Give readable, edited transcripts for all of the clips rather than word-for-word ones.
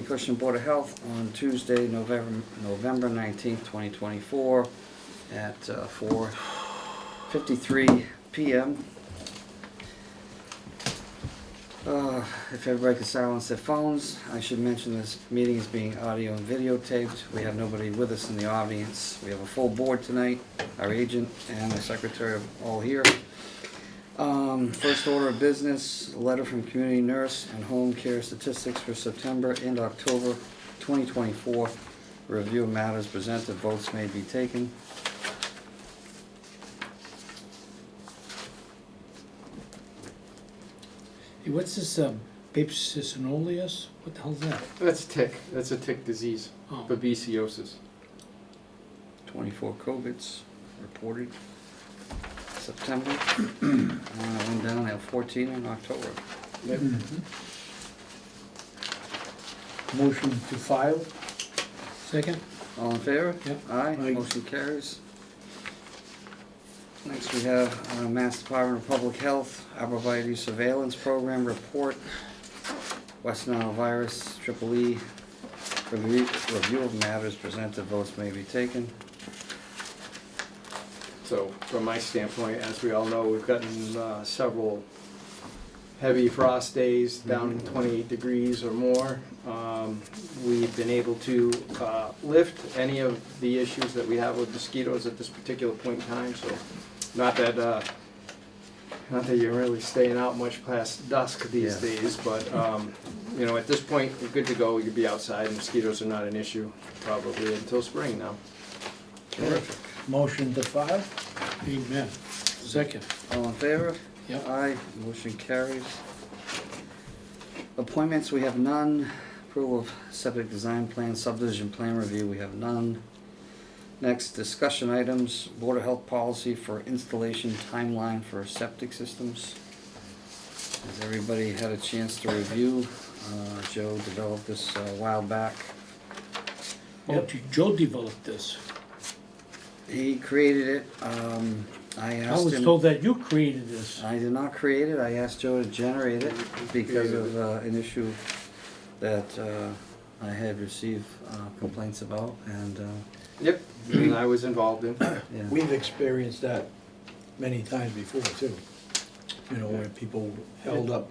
Acushnet Board of Health on Tuesday, November 19th, 2024 at 4:53 p.m. If everybody could silence their phones, I should mention this meeting is being audio and videotaped. We have nobody with us in the audience. We have a full board tonight. Our agent and the secretary are all here. First order of business, a letter from community nurse and home care statistics for September and October 2024. Review of matters presented, votes may be taken. Hey, what's this, Babesiosis? What the hell's that? That's tick. That's a tick disease. Oh. Babesiosis. 24 COVIDs reported September. Went down at 14 in October. Yep. Motion to file? Second? All in favor? Yep. Aye. Aye. Motion carries. Next we have Mass Department of Public Health, Arborvitae Surveillance Program Report, West Nile Virus, EEE, review of matters presented, votes may be taken. So, from my standpoint, as we all know, we've gotten several heavy frost days down in 28 degrees or more. We've been able to lift any of the issues that we have with mosquitoes at this particular point in time. So, not that you're really staying out much past dusk these days, but you know, at this point, we're good to go. You could be outside. Mosquitoes are not an issue probably until spring now. Terrific. Motion to file? Amen. Second? All in favor? Yep. Aye. Motion carries. Appointments, we have none. Approval of septic design plan, subdivision plan review, we have none. Next, discussion items, Board of Health policy for installation timeline for septic systems. Has everybody had a chance to review? Joe developed this a while back. Oh, Joe developed this. He created it. I I asked was him. told that you created this. I did not create it. I asked Joe to generate it because of an issue that I had received complaints about, and Yep, and I was involved in. yeah. We've experienced that many times before too. You know, where people held up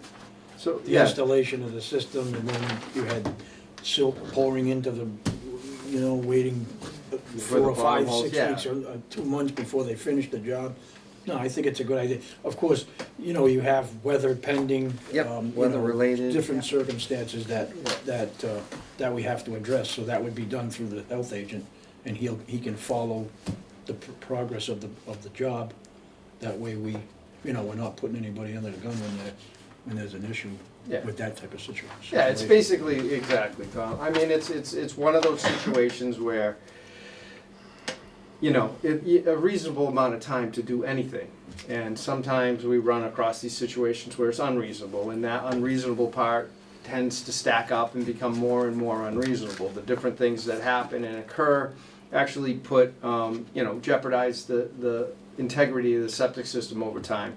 So, the yeah, installation of the system and then you had silt pouring into the, you know, waiting For 4 the or 5, bottom holes, 6 yeah. weeks or 2 months before they finish the job. No, I think it's a good idea. Of course, you know, you have weather pending. Yep, you weather know, related. Different circumstances that we have to address, so that would be done through the health agent. And he can follow the progress of the job. That way we, you know, we're not putting anybody under the gun when there's an issue Yeah. with that type of situation. yeah, it's basically, exactly, Tom. I mean, it's one of those situations where, you know, a reasonable amount of time to do anything. And sometimes we run across these situations where it's unreasonable, and that unreasonable part tends to stack up and become more and more unreasonable. The different things that happen and occur actually put, you know, jeopardize the integrity of the septic system over time.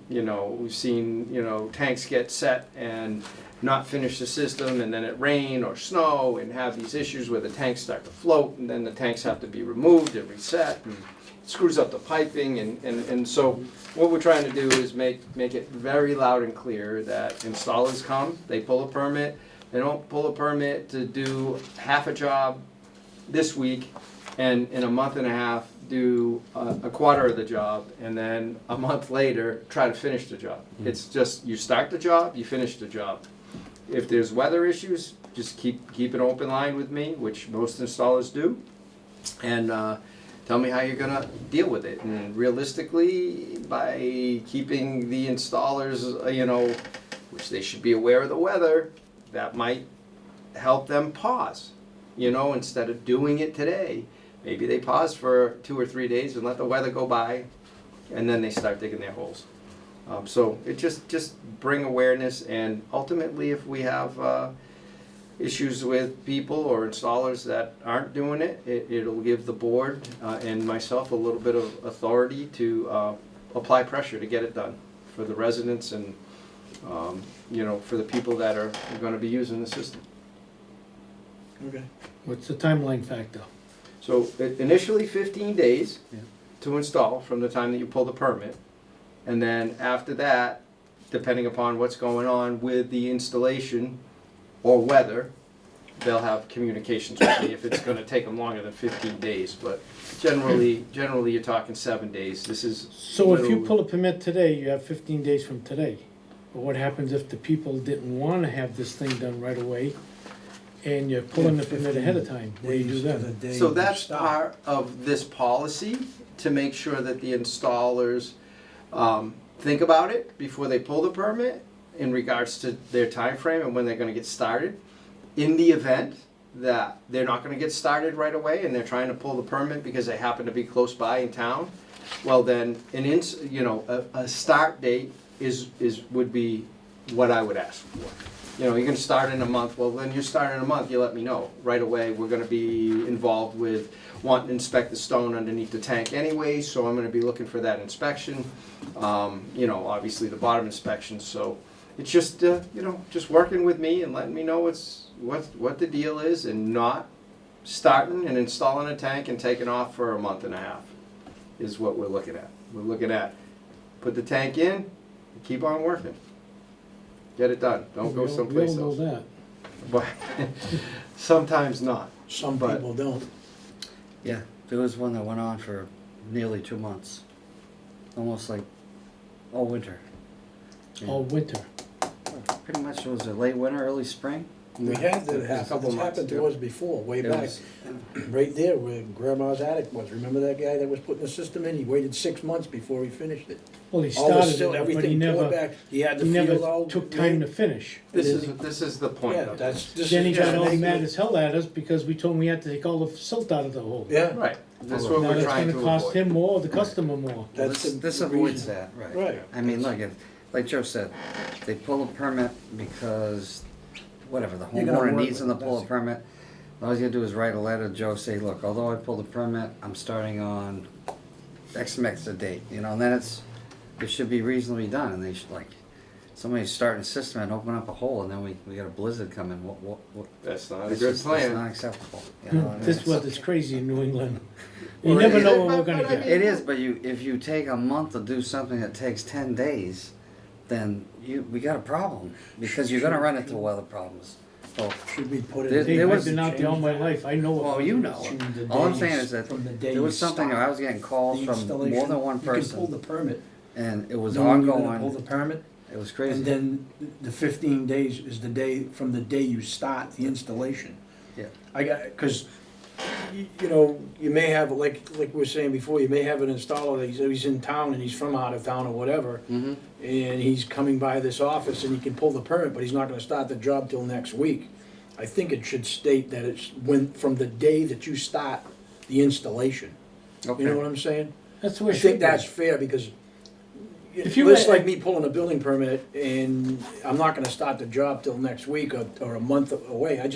You know, we've seen, you know, tanks get set and not finish the system, and then it rain or snow and have these issues where the tanks start to float, and then the tanks have to be removed and reset, and it screws up the piping, and so what we're trying to do is make it very loud and clear that installers come, they pull a permit, they don't pull a permit to do half a job this week, and in a month and a half do a quarter of the job, and then a month later try to finish the job. It's just, you start the job, you finish the job. If there's weather issues, just keep an open line with me, which most installers do, and tell me how you're gonna deal with it. And realistically, by keeping the installers, you know, which they should be aware of the weather, that might help them pause. You know, instead of doing it today, maybe they pause for 2 or 3 days and let the weather go by, and then they start digging their holes. So it just bring awareness, and ultimately, if we have issues with people or installers that aren't doing it, it'll give the board and myself a little bit of authority to apply pressure to get it done for the residents and you know, for the people that are going to be using the system. Okay. What's the timeline factor? So initially 15 days Yeah. to install from the time that you pull the permit. And then after that, depending upon what's going on with the installation or weather, they'll have communications with me if it's gonna take them longer than 15 days. But generally you're talking 7 days. This is. So if you literally- pull a permit today, you have 15 days from today. But what happens if the people didn't wanna have this thing done right away, and you're pulling the permit ahead of time? What do you do Days to the then? day So you that's stop. part of this policy, to make sure that the installers think about it before they pull the permit in regards to their time frame and when they're gonna get started. In the event that they're not gonna get started right away and they're trying to pull the permit because they happen to be close by in town, well then, a start date would be what I would ask for. You're gonna start in a month, well then you start in a month, you let me know right away. We're gonna be involved with wanting to inspect the stone underneath the tank anyway, so I'm gonna be looking for that inspection. Obviously the bottom inspection, so it's just, just working with me and letting me know what the deal is, and not starting and installing a tank and taking off for a month and a half is what we're looking at. We're looking at, put the tank in, and keep on working. Get it done, don't go someplace We all else. know that. But sometimes not. Some but- people don't. Yeah, there was one that went on for nearly 2 months, almost like all winter. Yeah. All winter. Pretty much, was it late winter, early spring? We had that It was a happen, couple it's months, happened yeah. to us before, way It back, was- right there where Grandma's attic was. Remember that guy that was putting the system in? He waited 6 months before he finished it. Well, he All the started silt, it, but he everything poured never, back. He had the he field never all. took time to finish. This Then is the point Yeah, of it. this Then he is got just all making mad it- as hell at us because we told him we had to take all the silt out of the hole. Yeah, Right, that's what Now we're that's trying to gonna cost avoid. him more, the customer more. Well, That's this, the this avoids reason. that, right? Right. I mean, look, like Joe said, they pull a permit because, whatever, the You're gonna homeowner work needs them to with pull a them, permit. All you gotta do is write a letter to Joe, say, look, although I pulled a permit, I'm starting on X date, and then it should be reasonably done, and they should, like, somebody's starting a system and open up a hole, and then we got a blizzard coming, what? That's not a It's good just- It's not plan. acceptable. This weather's crazy in New England. You Well, never it know is, what we're but gonna I get. It is, but if you take a month to do something that takes 10 days, then we got a problem, because you're gonna run into weather problems. So, should we put it? There- in? Hey, there I've was- been out there all my life, I know. well, you know, Choose the all I'm days saying is that from the day there was you something, start I was getting calls the from more installation. than one You can pull person, the permit, and it was knowing you're gonna pull ongoing, the permit, it was and crazy. then the 15 days is the day, from the day you start the installation. Yeah. I got, cause, you may have, like we were saying before, you may have an installer that he's in town and he's from out of town or whatever, Mm-hmm, and he's coming by this office and he can pull the permit, but he's not gonna start the job till next week. I think it should state that it's from the day that you start the installation. You know what okay, I'm saying? That's the way I it should think be. that's fair, because If you it's let- like me pulling a building permit and I'm not gonna start the job till next week or a month away. I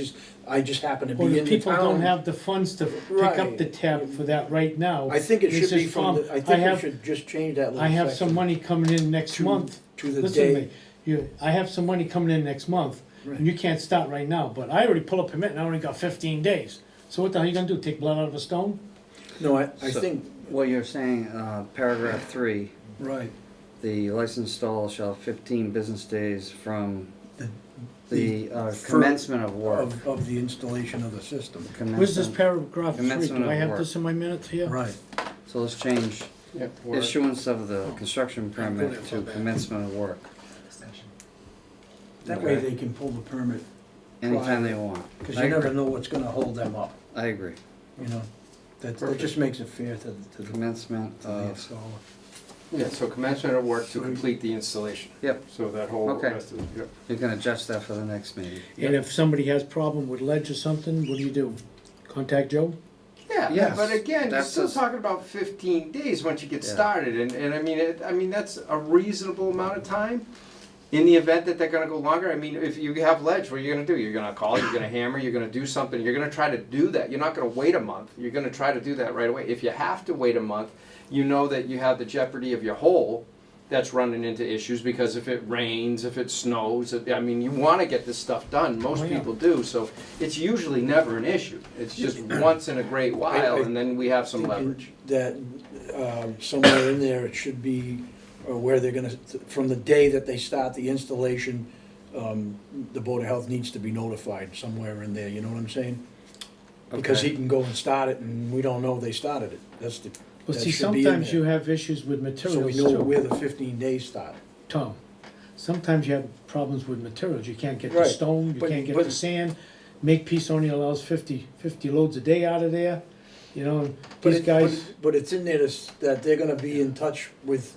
just happen to Well, be if in the people don't town. have the funds to pick up Right. the tab for that right now. I think it this should be is from, from- I I think we have- should just change that little I have some section money coming in next to- month. to the Listen to day. me, I have some money coming in next month, Right. and you can't start right now, but I already pull a permit and I only got 15 days. So what the hell you gonna do, take blood out of a stone? No, I So- think, what you're saying, paragraph 3, right, the licensed installer shall have 15 business days from The- the fir- commencement of work. of the installation of the system. Where's this Commencement- paragraph 3? commencement Do I of have work. this in my minutes here? Right. So let's change Yeah, issuance of the construction permit to commencement of work, That way Okay. they can pull the permit, anytime they want. because I you never agree. know what's gonna hold them up, I agree. you know? That Perfect. just makes it fair to the Commencement to the of, installer. Yeah, so commencement of work to So- complete the installation. Yep. So that whole Okay. rest of, yep. you can adjust that for the next meeting. And if somebody has problem with ledge or something, what do? Contact Joe? Yeah, Yes, but again, you're that's still just- talking about 15 days once you get Yeah. started, and I mean that's a reasonable amount of time. In the event that they're gonna go longer, I mean, if you have ledge, what are you gonna do? You're gonna call, you're gonna hammer, you're gonna do something, you're gonna try to do that. You're not gonna wait a month, you're gonna try to do that right away. If you have to wait a month, you know that you have the jeopardy of your hole that's running into issues, because if it rains, if it snows, I mean, you want to get this stuff done, most Oh, yeah. people do, so it's usually never an issue. It's just once in a great while, and then we have some Thinking leverage. that somewhere in there, it should be where they're gonna, from the day that they start the installation, the Board of Health needs to be notified somewhere in there, you know what I'm saying? Because he Okay. can go and start it, and we don't know they started it, that's the, But that see, should be in sometimes there. you have issues with So we materials know too, where the 15 days start. Tom. Sometimes you have problems with materials, you can't get the Right. stone, you But- can't get but- the sand. Makepeace only allows 50 loads a day out of there, you know, and these guys, But it's in there that they're gonna be in touch with,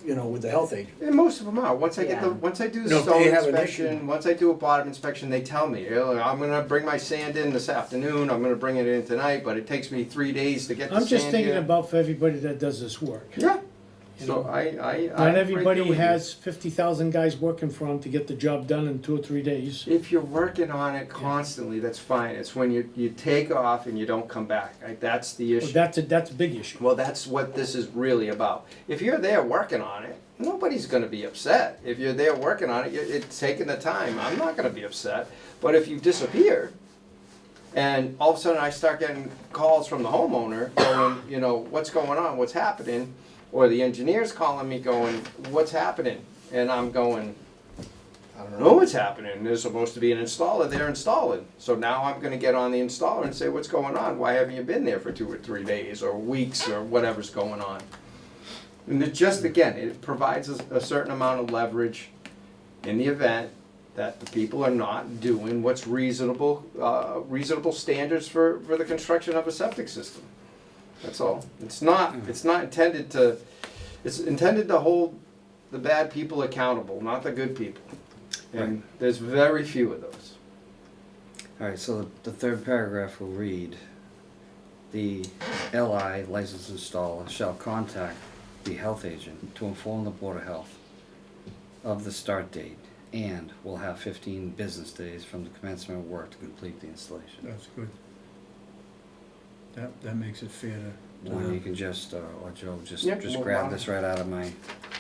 you know, with the health agent. And most of them are. Once I Yeah. once I do the No, if stone they have an inspection, issue. once I do a bottom inspection, they tell me, I'm gonna bring my sand in this afternoon, I'm gonna bring it in tonight, but it takes me 3 days to get the I'm sand just thinking here. about for everybody that does this work. Yeah. You So know, I Not right there everybody with you. has 50,000 guys working for them to get the job done in 2 or 3 days. If you're working on it constantly, that's fine. It's when you take off and you don't come back. Right? That's the Well, issue. that's a big issue. Well, that's what this is really about. If you're there working on it, nobody's going to be upset. If you're there working on it, it's taking the time. I'm not going to be upset. But if you disappear, and all of a sudden I start getting calls from the homeowner going, you know, what's going on, what's happening, or the engineer's calling me going, what's happening? And I'm going, I don't know what's happening. There's supposed to be an installer there installing. So now I'm going to get on the installer and say, what's going on? Why haven't you been there for 2 or 3 days or weeks or whatever's going on? And it just, again, it provides a certain amount of leverage in the event that the people are not doing what's reasonable standards for the construction of a septic system. That's all. It's not intended to, it's intended to hold the bad people accountable, not the good people. And there's very few of those. All right, so the third paragraph will read, the LI licensed installer shall contact the health agent to inform the Board of Health of the start date and will have 15 business days from the commencement of work to complete the installation. That's good. That makes it fair to. One, you can just, or Joe, just Yep, just we'll grab modify. this right out of my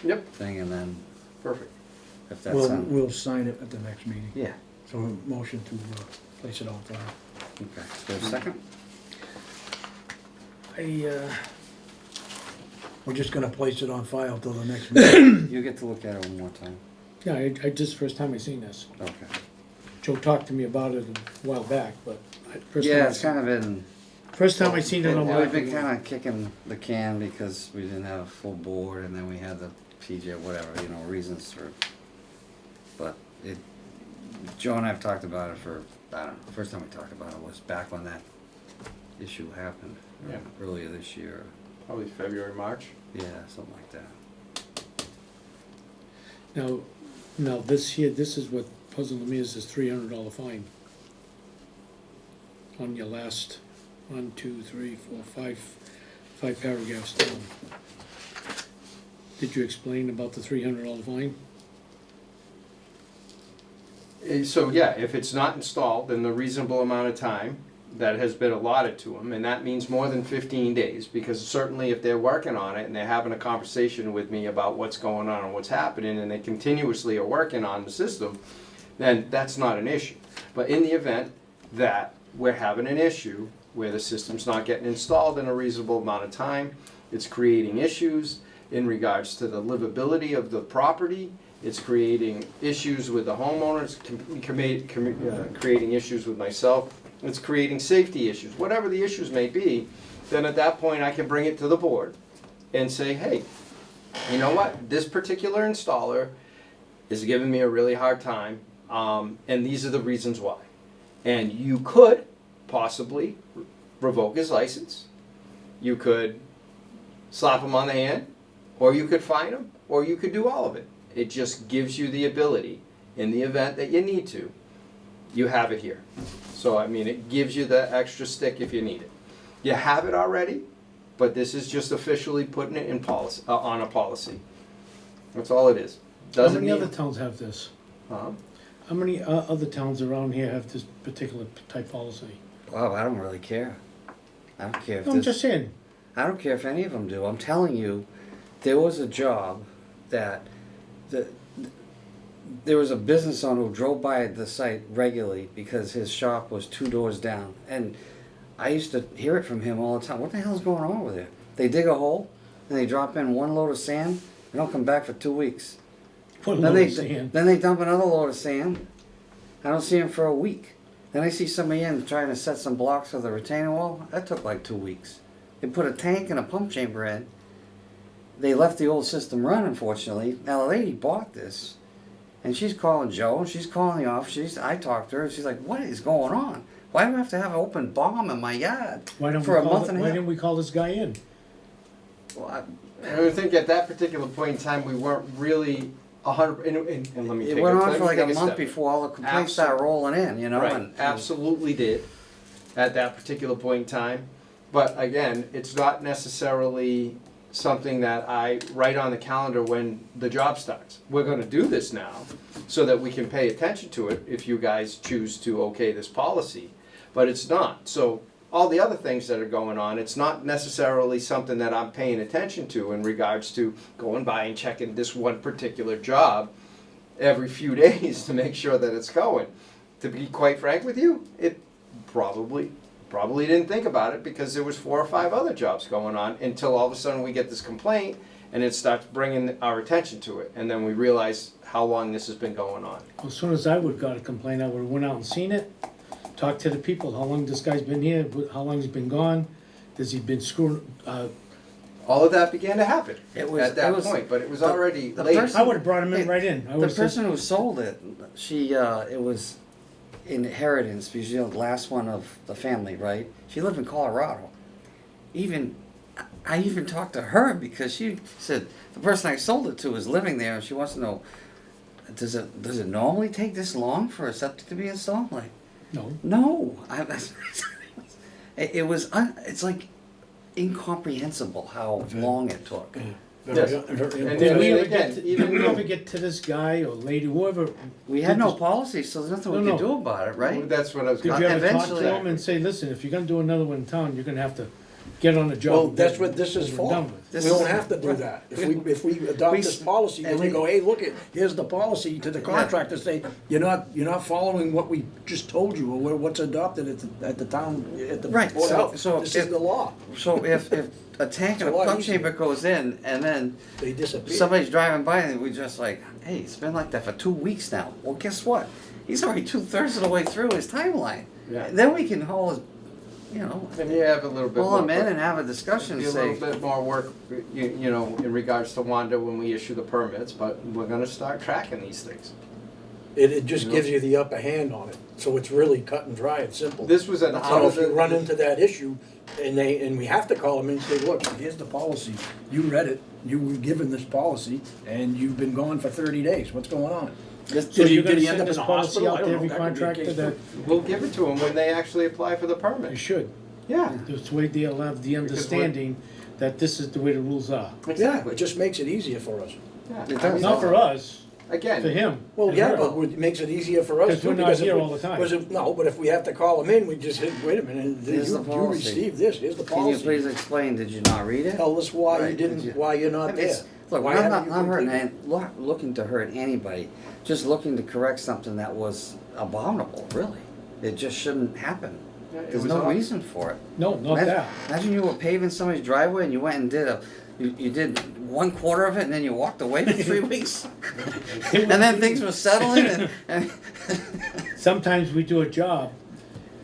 Yep, thing and then, perfect. if that's We'll, on. we'll sign it at the next meeting. Yeah, So a motion to place it on file. okay. Is there a second? We're just gonna place it on file till the next meeting. You get to look at it one more time. Yeah, I just, first time I seen this. Okay. Joe talked to me about it a while back, but first time Yeah, I it's seen- kind of been, First time I seen it on we've been my, kind of kicking the can because we didn't have a full board and then we had the PJ, whatever, you know, reasons for, but it, Joe and I have talked about it for, I don't know, first time we talked about it was back when that issue happened. Yeah. Earlier this year, Probably February, March. yeah, something like that. now this here, this is what puzzled me is this $300 fine. On your last 1, 2, 3, 4, 5 paragraphs down. Did you explain about the $300 fine? So yeah, if it's not installed in the reasonable amount of time that has been allotted to them, and that means more than 15 days, because certainly if they're working on it and they're having a conversation with me about what's going on and what's happening, and they continuously are working on the system, then that's not an issue. But in the event that we're having an issue where the system's not getting installed in a reasonable amount of time, it's creating issues in regards to the livability of the property, it's creating issues with the homeowners, creating issues with myself, it's creating safety issues, whatever the issues may be, then at that point I can bring it to the board and say, hey, you know what, this particular installer is giving me a really hard time, and these are the reasons why. And you could possibly revoke his license, you could slap him on the hand, or you could fine him, or you could do all of it. It just gives you the ability, in the event that you need to, you have it here. So, I mean, it gives you the extra stick if you need it. You have it already, but this is just officially putting it in policy, on a policy. That's all it is. How Doesn't many mean. other towns have this? Huh? How many other towns around here have this particular type policy? Wow, I don't really care. I don't care if No, I'm just saying, I don't care if any of them do. I'm telling you, there was a job that the, there was a business owner who drove by the site regularly because his shop was 2 doors down. And I used to hear it from him all the time. What the hell's going on over there? They dig a hole and they drop in 1 load of sand. They don't come back for 2 weeks. Put a Then load they, of sand. then they dump another load of sand. I don't see him for a week. Then I see somebody in trying to set some blocks for the retaining wall. That took like 2 weeks. They put a tank and a pump chamber in. They left the old system run, unfortunately. Now the lady bought this, and she's calling Joe, and she's calling the office. I talked to her, and she's like, "What is going on? Why do I have to have an open bomb in my yard for a month and a Why half?" didn't we call this guy in? Well, I think at that particular point in time, we weren't really 100, and let me take it went on let for me like a take month step. before all the complaints started rolling in, you know. Right, And absolutely did, at that particular point in time. But again, it's not necessarily something that I write on the calendar when the job starts. We're gonna do this now, so that we can pay attention to it if you guys choose to okay this policy. But it's not, so all the other things that are going on, it's not necessarily something that I'm paying attention to in regards to going by and checking this one particular job every few days to make sure that it's going. To be quite frank with you, it probably didn't think about it because there was 4 or 5 other jobs going on until all of a sudden we get this complaint and it starts bringing our attention to it. And then we realize how long this has been going on. As soon as I would've got a complaint, I would've went out and seen it, talked to the people, how long this guy's been here, how long he's been gone, has he been screwing, All of that began to happen It was- at that it was- point, but it was the- already the late. person- I would've brought him in right in. I the would've said, person who sold it, she it was inheritance because you're the last one of the family, right? She lived in Colorado. I even talked to her because she said the person I sold it to is living there, and she wants to know, does it normally take this long for a septic to be installed? Like, no, no. It's like incomprehensible how long it took. Yes. Very- And did we ever again, get, even did we though- ever get to this guy or lady, whoever? We had did no this- policy, so there's nothing we No, could no. do about it, right? That's what I was Did going you to ever talk to Eventually- him and say, listen, if you're gonna do another one in town, you're gonna have to get on the job. Well, and that's get what this is it for. done with. This We don't is- have to do that. If we adopt We- this policy, then and we we- go, hey, look, here's the policy to the contractor, say, you're not following what we just told you, or what's adopted at the town, at the Right, Board of so- Health. so This if- is the law. So if a tank and a It's a lot pump easier. chamber goes in, and then They disappear. somebody's driving by and we just like, hey, it's been like that for 2 weeks now. Well, guess what? He's already 2/3 of the way through his timeline. Yeah. Then we can hold, you know, And you have a little bit pull more. him in and have a discussion, Be and a little say, bit more work, you know, in regards to Wanda when we issue the permits, but we're gonna start tracking these things. It just You know? gives you the upper hand on it, so it's really cut and dry and simple. This was an So out So of if you run the, into that issue, and we have to call them and say, look, here's the policy, you read it, you were given this policy, and you've been gone for 30 days, what's going on? So Did you're he gonna end send up this in the policy hospital? I out don't to know. every That could be a contractor case that, we'll give it to them when they actually apply for the you permit. should. Yeah, This way they'll have the understanding that this is the way the rules are. Yeah, exactly. it just makes it easier for us. Yeah. It I does. mean, Not for us, for Again, him. Well, and yeah, her. but it makes it easier for us Because too. we're not if here we- all the time. No, but if we have to call them in, we just hit, wait a minute, Here's the you policy. received this, here's the can you policy. please explain, did you not read it? Tell us why you Right, didn't, did you- why you're not there. It's- Look, Why I'm haven't you not hurting, completed? looking to hurt anybody, just looking to correct something that was abominable, really. It just shouldn't happen. Yeah, it There's was no odd. reason for it. No, not Imagine- that. Imagine you were paving somebody's driveway and you went and you did 1/4 of it and then you walked away for 3 weeks. And then things were settling and Sometimes we do a job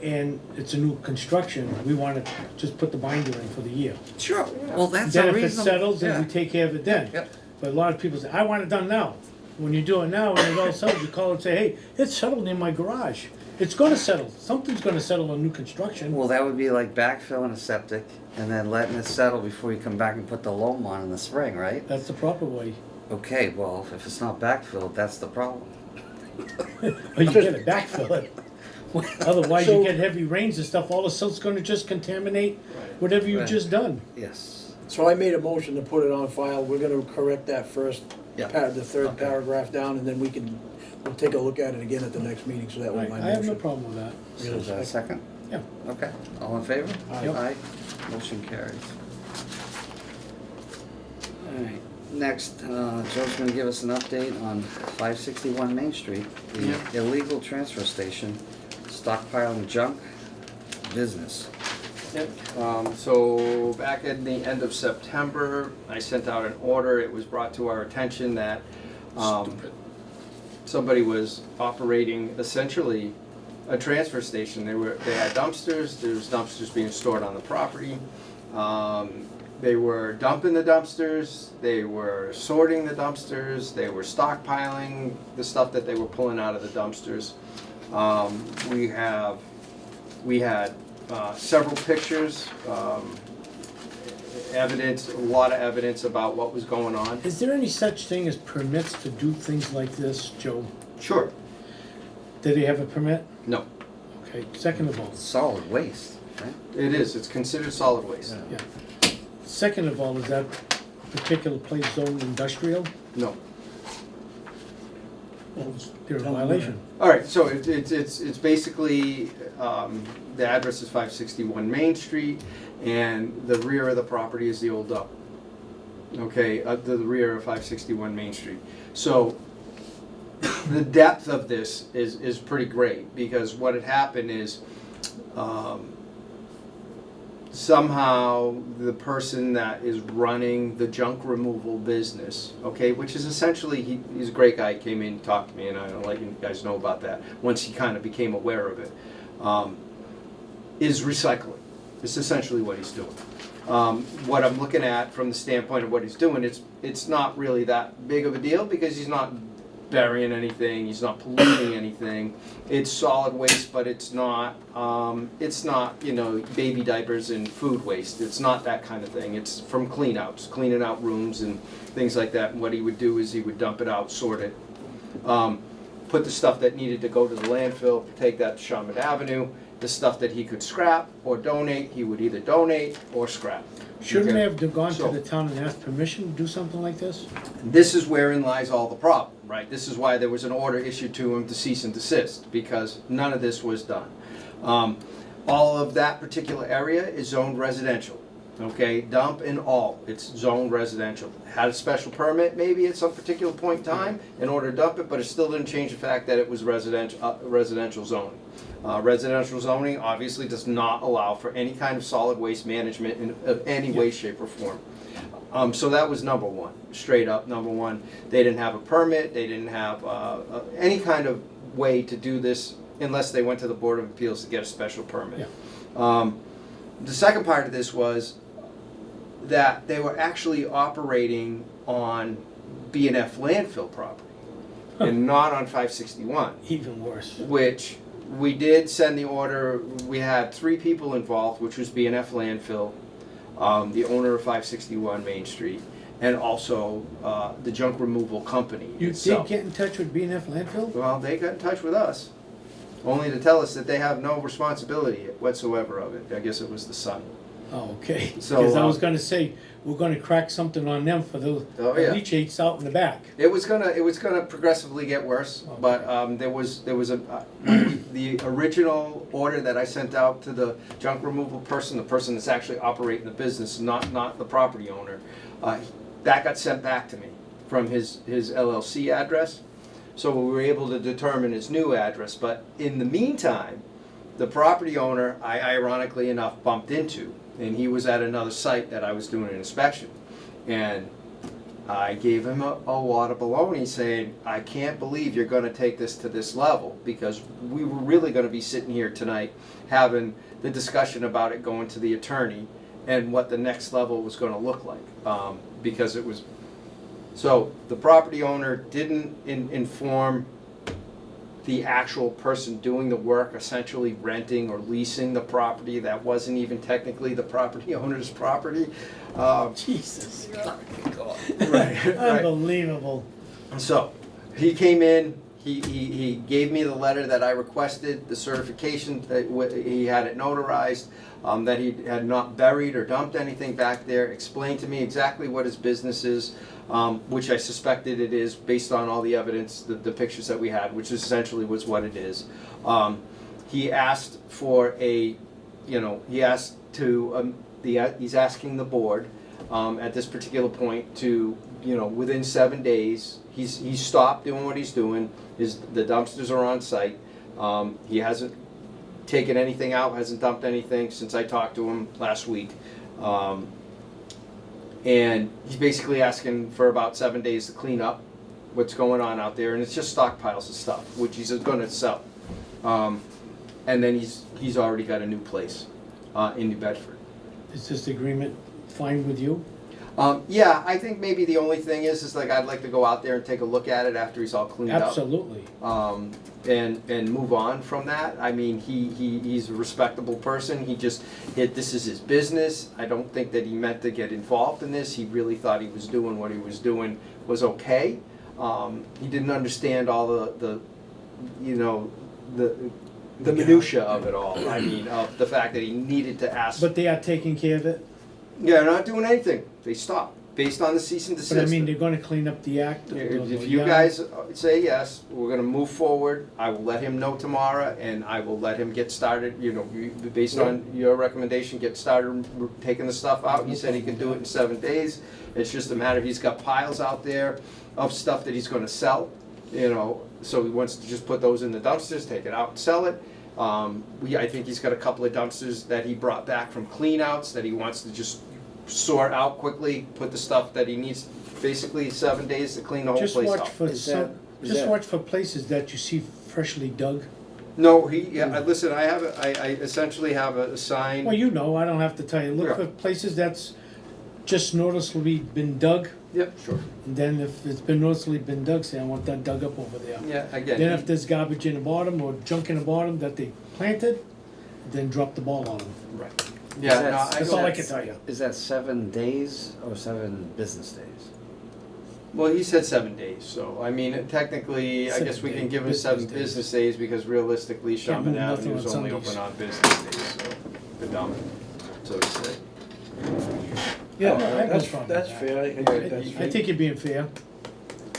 and it's a new construction, we wanna just put the binder in for the year. sure, well, that's Then a if it reason. settles, then we take care of it then. Yep. But a lot of people say, I want it done now. When you do it now, and it all settles, you call and say, hey, it's settled in my garage. It's gonna settle, something's gonna settle on new construction. Well, that would be like backfilling a septic and then letting it settle before you come back and put the loam on in the spring, right? That's the proper way. Okay, well, if it's not backfilled, that's the problem. Or you gotta backfill it. Otherwise, you So- get heavy rains and stuff, all the silt's gonna just contaminate whatever you've Right. just done. Yes. So I made a motion to put it on file, we're gonna correct that first, Yeah. the third Okay. paragraph down, and then we'll take a look at it again at the next meeting, so that was Right, my I have no motion. problem with that. So is that a second? Yeah. Okay, all in favor? Aye. Motion carries. Alright, Next, Joe's gonna give us an update on 561 Main Street, the Yeah. illegal transfer station, stockpiling junk business. Yep. So back at the end of September, I sent out an order. It was brought to our attention that somebody was operating essentially a transfer station. They had dumpsters. There was dumpsters being stored on the property. They were dumping the dumpsters. They were sorting the dumpsters. They were stockpiling the stuff that they were pulling out of the dumpsters. We had several pictures, evidence, a lot of evidence about what was going on. Is there any such thing as permits to do things like this, Joe? Sure. Do they have a permit? No, Okay, second of all, Solid waste, right? it is. It's considered solid waste. yeah. Second of all, is that particular place zoned industrial? No. They're in violation. All right, so it's basically, the address is 561 Main Street, and the rear of the property is the old dump. Okay, the rear of 561 Main Street. So the depth of this is pretty great, because what had happened is, somehow the person that is running the junk removal business, okay, which is essentially, he's a great guy, he came in, talked to me, and I'll let you guys know about that once he kind of became aware of it, is recycling. It's essentially what he's doing. What I'm looking at from the standpoint of what he's doing, it's not really that big of a deal, because he's not burying anything, he's not polluting anything. It's solid waste, but it's not, you know, baby diapers and food waste. It's not that kind of thing. It's from cleanouts, cleaning out rooms and things like that. And what he would do is he would dump it out, sort it, put the stuff that needed to go to the landfill, take that to Sherman Avenue. The stuff that he could scrap or donate, he would either donate or scrap. Shouldn't Okay. they have gone to So- the town and asked permission to do something like this? This is wherein lies all the problem, right? This is why there was an order issued to him to cease and desist, because none of this was done. All of that particular area is zoned residential, okay? Dump and all, it's zoned residential. Had a special permit maybe at some particular point in time in order to dump it, but it still didn't change the fact that it was residential zoning. Residential zoning obviously does not allow for any kind of solid waste management of any way, shape, or form. So that was number one, straight up number one. They didn't have a permit, they didn't have any kind of way to do this unless they went to the Board of Appeals to get a special permit. Yeah. The second part of this was that they were actually operating on B&F landfill property and not on 561. Even worse. Which we did send the order. We had 3 people involved, which was B&F Landfill, the owner of 561 Main Street, and also the junk removal company You itself. did get in touch with B&F landfill? Well, they got in touch with us, only to tell us that they have no responsibility whatsoever of it. I guess it was the son. Oh, okay. So, Because I was gonna say, we're gonna crack something on them for the Oh, yeah. leachates out in the back. It was gonna progressively get worse, Okay. but there was the original order that I sent out to the junk removal person, the person that's actually operating the business, not the property owner. That got sent back to me from his LLC address, so we were able to determine his new address. But in the meantime, the property owner, I ironically enough bumped into, and he was at another site that I was doing an inspection, and I gave him a lot of baloney saying, I can't believe you're gonna take this to this level, because we were really gonna be sitting here tonight having the discussion about it going to the attorney and what the next level was gonna look like, because it was, so the property owner didn't inform the actual person doing the work, essentially renting or leasing the property that wasn't even technically the property owner's property. Jesus. Right, right. Unbelievable. So, he came in, he gave me the letter that I requested, the certification, that he had it notarized, that he had not buried or dumped anything back there, explained to me exactly what his business is, which I suspected it is based on all the evidence, the pictures that we had, which essentially was what it is. He asked for a, he asked to, he's asking the board at this particular point to, within 7 days, he's stopped doing what he's doing. The dumpsters are on site. He hasn't taken anything out, hasn't dumped anything since I talked to him last week. And he's basically asking for about 7 days to clean up what's going on out there, and it's just stockpiles of stuff, which he's gonna sell. And then he's already got a new place in New Bedford. Is this agreement fine with you? Yeah, I think maybe the only thing is like I'd like to go out there and take a look at it after he's all cleaned up. Absolutely. And move on from that. I mean, he's a respectable person. This is his business. I don't think that he meant to get involved in this. He really thought he was doing what he was doing was okay. He didn't understand all the minutia of it all. I mean, of the fact that he needed to ask. But they are taking care of it? Yeah, they're not doing anything. They stopped based on the cease and desist. But I mean, they're gonna clean up the act? If you guys say yes, we're gonna move forward. I will let him know tomorrow, and I will let him get started, based on your recommendation, get started taking the stuff out. He said he could do it in 7 days. It's just a matter, he's got piles out there of stuff that he's gonna sell, so he wants to just put those in the dumpsters, take it out and sell it. I think he's got a couple of dumpsters that he brought back from cleanouts that he wants to just sort out quickly, put the stuff that he needs, basically 7 days to clean the whole place out. Watch for places that you see freshly dug. No, listen, I essentially have a sign. Well, I don't have to tell you. Look for places that's just noticeably been dug. Yep, sure. And then if it's been noticeably been dug, say, I want that dug up over there. Yeah, again. Then if there's garbage in the bottom or junk in the bottom that they planted, then drop the ball on them. Right. Yeah, That's all I can tell you. Is that 7 days or 7 business days? Well, he said 7 days, so, I mean, technically, I guess we can give him 7 business days because realistically, Can't move Sherman nothing Avenue is on only Sundays. open on business days, so, predominant, so to say. Yeah, Oh, no, I have no that's, problem that's with fair, I think that's I fair. think you're being fair.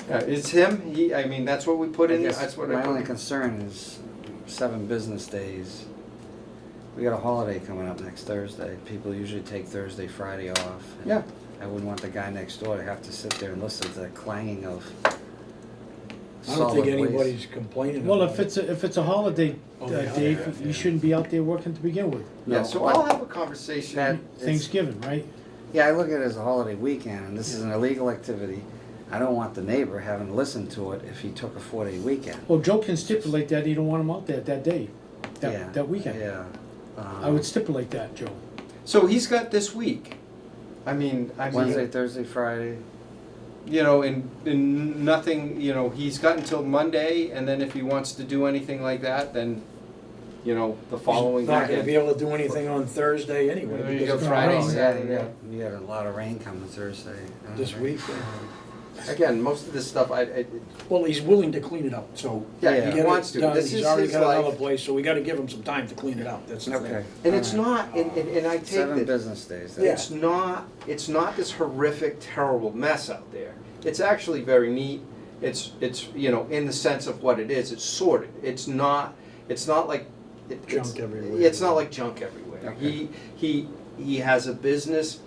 It's him, that's what we put in, guess that's what my I only put. concern is 7 business days. We got a holiday coming up next Thursday. People usually take Thursday, Friday off. and Yeah. I wouldn't want the guy next door to have to sit there and listen to the clanging of I don't solid think waste. anybody's complaining Well, about if it's a holiday, Oh, yeah, Dave, yeah. you shouldn't be out there working to begin with. Yeah, No, so what- I'll have a conversation. That- It's- Thanksgiving, right? Yeah, I look at it as a holiday weekend, and this is an illegal activity. I don't want the neighbor having to listen to it if he took a 4-day weekend. Well, Joe can stipulate that you don't want him out there that day, Yeah, that weekend. Yeah. I would stipulate that, Joe. So he's got this week. I mean, Wednesday, Thursday, Friday. and nothing, he's got until Monday, and then if he wants to do anything like that, then, the following He's not gonna weekend. be able to do anything on Thursday anyway. There you because go, it's Friday, raining Saturday. You got a lot of rain coming Thursday. This week. Again, most of this stuff, Well, he's willing to clean it up, so. yeah, get he it wants to. done. This He's is already his got another life. place, so we gotta give him some time to clean it up, that's the thing. Okay. And it's All right. not, and I take 7 this. business days. Yeah. It's not this horrific, terrible mess out there. It's actually very neat. It's in the sense of what it is. It's sorted. It's not like Junk everywhere. It's not like junk everywhere. Okay. He has a business,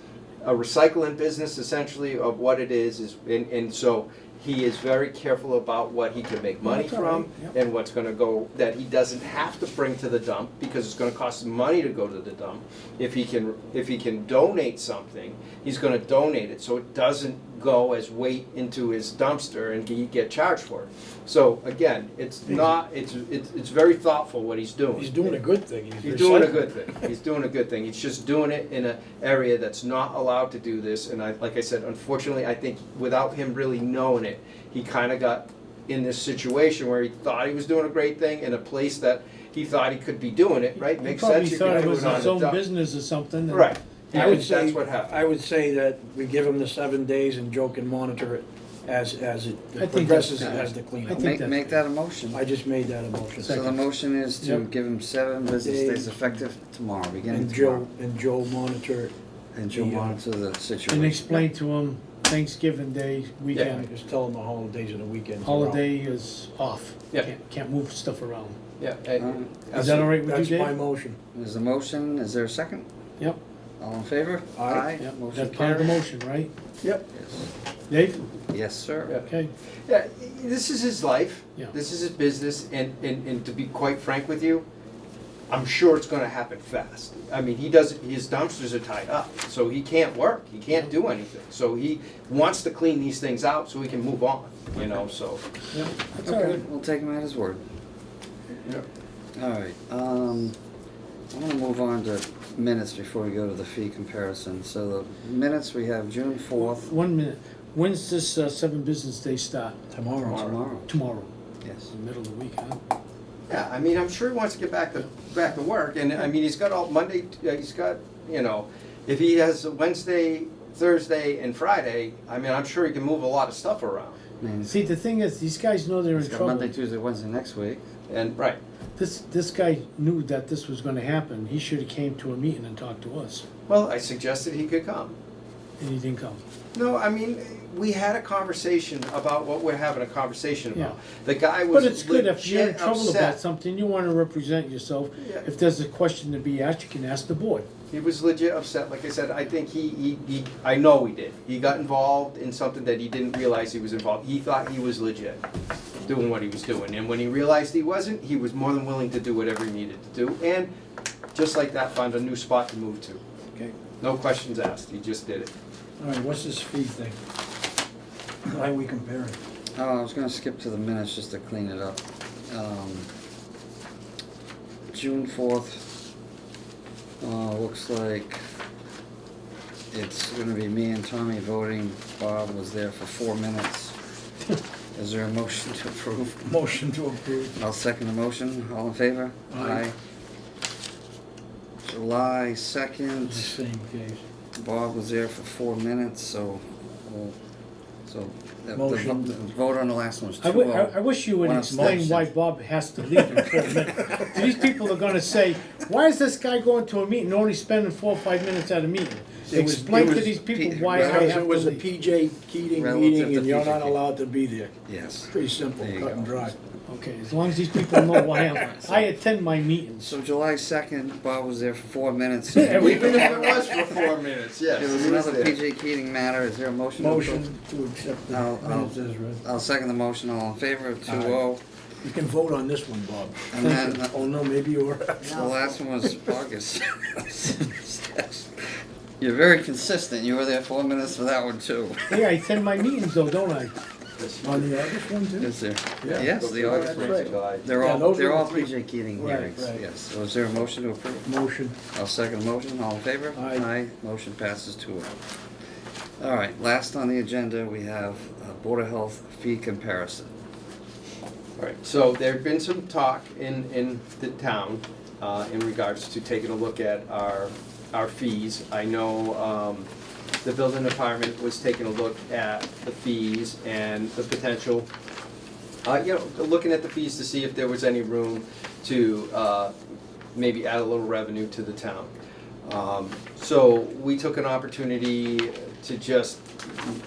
a recycling business essentially of what it is and so he is very careful about what he can make money That's all from right, yep. and what's going to go that he doesn't have to bring to the dump because it's going to cost him money to go to the dump. If he can donate something, he's going to donate it so it doesn't go as weight into his dumpster and he get charged for it. So again, it's very thoughtful what he's doing. He's doing a good thing. He's doing a recycling. good thing. He's doing a good thing. He's just doing it in an area that's not allowed to do this. And like I said, unfortunately, I think without him really knowing it, he kind of got in this situation where he thought he was doing a great thing in a place that he thought he could be doing it. Right? Makes sense. He You probably can thought it do was it on his the own dump. business or something. and- Right. I would say, that's what happened. I would say that we give him the 7 days and Joe can monitor it as it I think progresses that's fair. as the I cleanup. think Make that a motion. I just made that a motion. So the motion is to Yep. give him 7 business Days. days effective tomorrow, beginning And tomorrow. Joe monitor it. And Joe the, monitor the And situation. explain to him Thanksgiving Day, weekend, Just tell him the holidays and the weekends. are holiday is off. Yeah. Can't move stuff around. Yeah. Is that all right with you, That's my Dave? motion. There's a motion, is there a second? Yep. All in favor? Aye. Yep, Motion that's part of the carries. motion, right? Yep. Yes. Dave? Yes, sir. Okay, Yeah, this is his life. Yeah. This is his business, and to be quite frank with you, I'm sure it's gonna happen fast. I mean, his dumpsters are tied up, so he can't work, he can't do anything. So he wants to clean these things out so he can move on, you know, so. yeah, that's all right. We'll take him at his word. Yeah. All right, I'm gonna move on to minutes before we go to the fee comparison. So the minutes, we have June 4th. 1 minute. When's this 7 business day start? Tomorrow. Tomorrow. Tomorrow, Yes. in the middle of the week, huh? Yeah, I mean, I'm sure he wants to get back to work, and I mean, he's got all Monday, he's got, you know, if he has Wednesday, Thursday, and Friday, I mean, I'm sure he can move a lot of stuff around. I mean, See, the thing is, these guys know they're in he's got trouble. Monday, Tuesday, Wednesday next week. And, right, This guy knew that this was gonna happen. He should've came to a meeting and talked to us, well, I suggested he could come. and he didn't come. No, I mean, we had a conversation about what we're having a conversation about. Yeah. The guy was But it's good if you're in legit trouble about upset. something, you wanna represent yourself. Yeah. If there's a question to be asked, you can ask the board. He was legit upset, like I said, I think I know he did. He got involved in something that he didn't realize he was involved. He thought he was legit, doing what he was doing. And when he realized he wasn't, he was more than willing to do whatever he needed to do. And just like that, found a new spot to move to. Okay. No questions asked, he just did it. All right, what's this fee thing? Why are we comparing? Oh, I was gonna skip to the minutes just to clean it up. June 4th, looks like it's gonna be me and Tommy voting. Bob was there for 4 minutes. Is there a motion to approve? Motion to approve. I'll second the motion. All in favor? Aye. July The 2nd, same case. Bob was there for 4 minutes, so, the Motion. vote on the last one was I 2-0. wish you would One explain why abstention. Bob has to leave in 4 minutes. These people are gonna say, why is this guy going to a meeting, only spending 4 or 5 minutes at a meeting? It was- Explain it to was these people P- why I Because Because have it to was a leave. PJ Keating Relative meeting to and you're PJ not Keating. allowed to be there. Yes. Pretty simple, There you cut and go. dry. Okay, as long as these people know why I attend my meetings. So July 2nd, Bob was there for 4 minutes. Yeah, we- Even if it was for 4 minutes, yes. There was he another there. PJ Keating matter. Is there a motion? to approve? Motion to accept the I'll- minutes as read. I'll second the motion. All in favor? 2-0. You can vote on this one, Bob. And then Oh, no, maybe you were. the last one was August. You're very consistent. You were there 4 minutes for that one too. Hey, I attend my meetings though, don't I? On the August one, too? Is there? Yeah. Yes, the August That's one. right. July. They're Yeah, all, those they're were all the three. PJ Keating Right, hearings. right. Yes. So is there a motion to approve? Motion. I'll second the motion. All in favor? Aye. Motion passes 2-0. All right, last on the agenda, we have Board of Health fee comparison. Right, so there'd been some talk in the town in regards to taking a look at our fees. I know the building department was taking a look at the fees and the potential, looking at the fees to see if there was any room to maybe add a little revenue to the town. So we took an opportunity to just,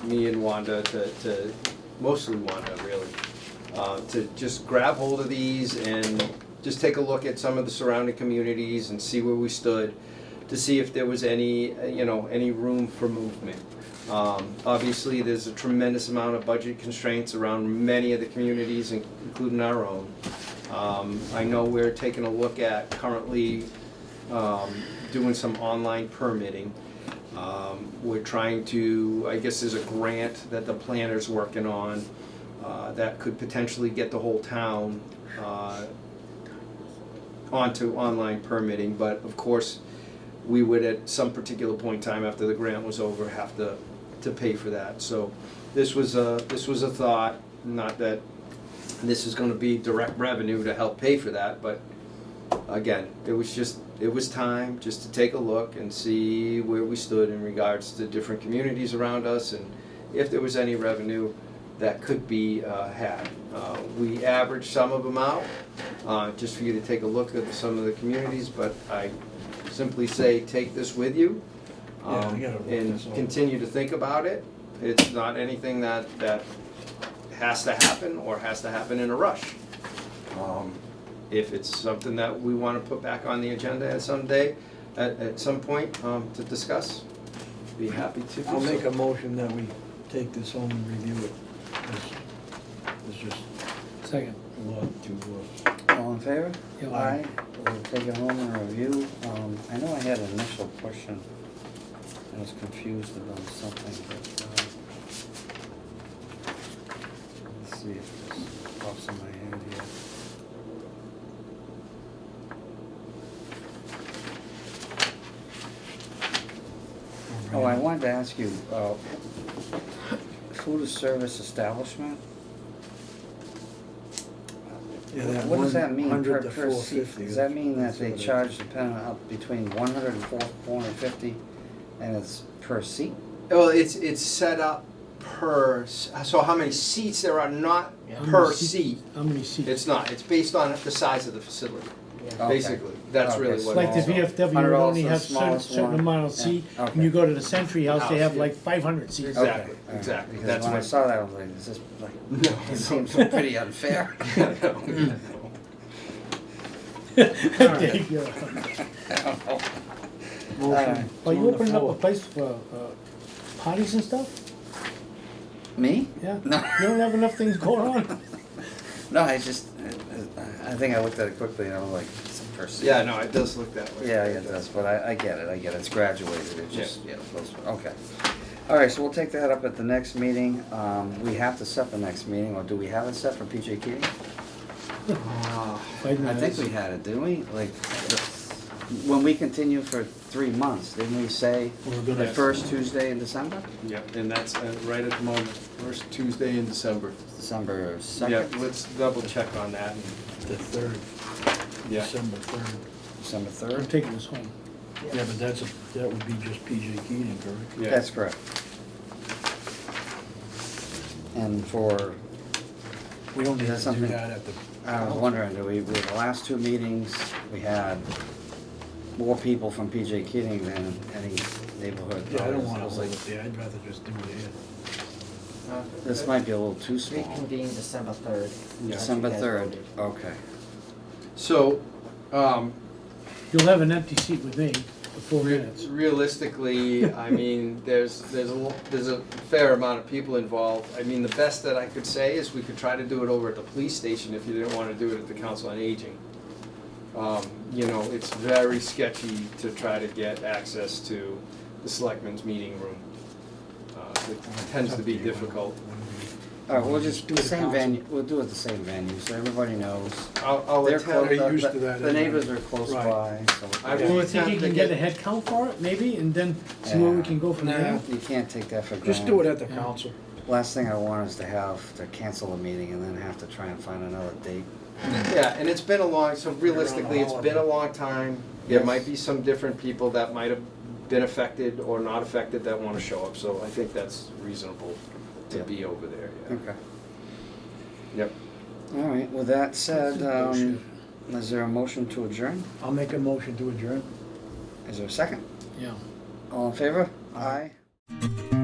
me and Wanda, to mostly Wanda really, to just grab hold of these and just take a look at some of the surrounding communities and see where we stood, to see if there was any, any room for movement. Obviously, there's a tremendous amount of budget constraints around many of the communities, including our own. I know we're taking a look at currently doing some online permitting. We're trying to, I guess there's a grant that the planner's working on that could potentially get the whole town onto online permitting, but of course, we would at some particular point in time after the grant was over have to pay for that. So this was a thought, not that this is gonna be direct revenue to help pay for that, but again, it was time just to take a look and see where we stood in regards to different communities around us and if there was any revenue that could be had. We averaged some of them out, just for you to take a look at some of the communities, but I simply say, take this with you, Yeah, I gotta look and this over. continue to think about it. It's not anything that has to happen or has to happen in a rush. If it's something that we wanna put back on the agenda someday, at some point to discuss, be happy to do I'll make so. a motion that we take this home and review it. It's just Second. a lot to, All in favor? Yeah. Aye. We'll take it home and review. I know I had an initial question. I was confused about something, but, let's see if this pops in my head here. Oh, I wanted to ask you, food service establishment? yeah, that What does that mean 100 to per seat? 450. Does that mean that That's they what it- charge depending on between 100 and 450 and it's per seat? Well, it's set up per, so how many seats there are, not How per many seats? seat. How many seats? It's not, it's based on the size of the facility, Okay. basically. That's Okay, really so what Like it the is. VFW would $100 only for the have certain, smallest certain one. amount of Yeah, seat, okay. and you go to the Century House, they House, have yeah. like 500 seats. Exactly, Okay, all right. exactly. Because That's when I what- saw that, I was like, is this like, No, it seems pretty unfair. Dave, you're- I don't know. Motion Are you on the opening up a floor. place for parties and stuff? Me? Yeah? No. You don't have enough things going on? No, I just, I think I looked at it quickly and I was like, it's a per seat. Yeah, no, it does look that way. Yeah, it does, but I get it, it's graduated, it just, yeah, those, okay. All right, so we'll take that up at the next meeting. We have to set the next meeting, or do we have it set for PJ Keating? Ah, Wait a I think minute. we had it, didn't we? Like, when we continue for 3 months, didn't we say We're the gonna, first Tuesday in December? Yep, and that's right at the moment, first Tuesday in December. December Yeah, 2nd? let's double check on that. the third, Yeah. December 3rd. December I'm 3rd? taking this home. Yeah, but that would be just PJ Keating, correct? Yeah. That's correct. And for, We don't need Is that to do something- that at the. I was wondering, the last 2 meetings, we had more people from PJ Keating than any neighborhood. Yeah, I don't others. wanna I was hold like, it there, I'd rather just do it here. this might be a little too small. Reconvene December 3rd. Yeah. December That's what you guys 3rd, voted. okay. So, You'll have an empty seat with me for 4 minutes. realistically, I mean, there's a fair amount of people involved. I mean, the best that I could say is we could try to do it over at the police station if you didn't want to do it at the Council on Aging. You know, it's very sketchy to try to get access to the selectmen's meeting room. It tends to be difficult. All right, we'll just, Do the the same council. venue, we'll do it the same venue, so everybody knows. I'll They're attempt, close, They're used to that the anyway. neighbors are close Right. by, so. I Do will you attempt think you to can get a get, head count for it, maybe, and then see where we Yeah. can go from Nah. there? You can't take that for granted. Just do it at the Yeah. council. Last thing I want is to have to cancel the meeting and then have to try and find another date. yeah, and it's been a long, so realistically, it's been a holiday. long time. There Yes. might be some different people that might have been affected or not affected that want to show up, so I think that's reasonable to Yeah. be over there, yeah. Okay. Yep. All right, with that said, That's a motion. is there a motion to adjourn? I'll make a motion to adjourn. Is there a second? Yeah. All in favor? Aye. Aye.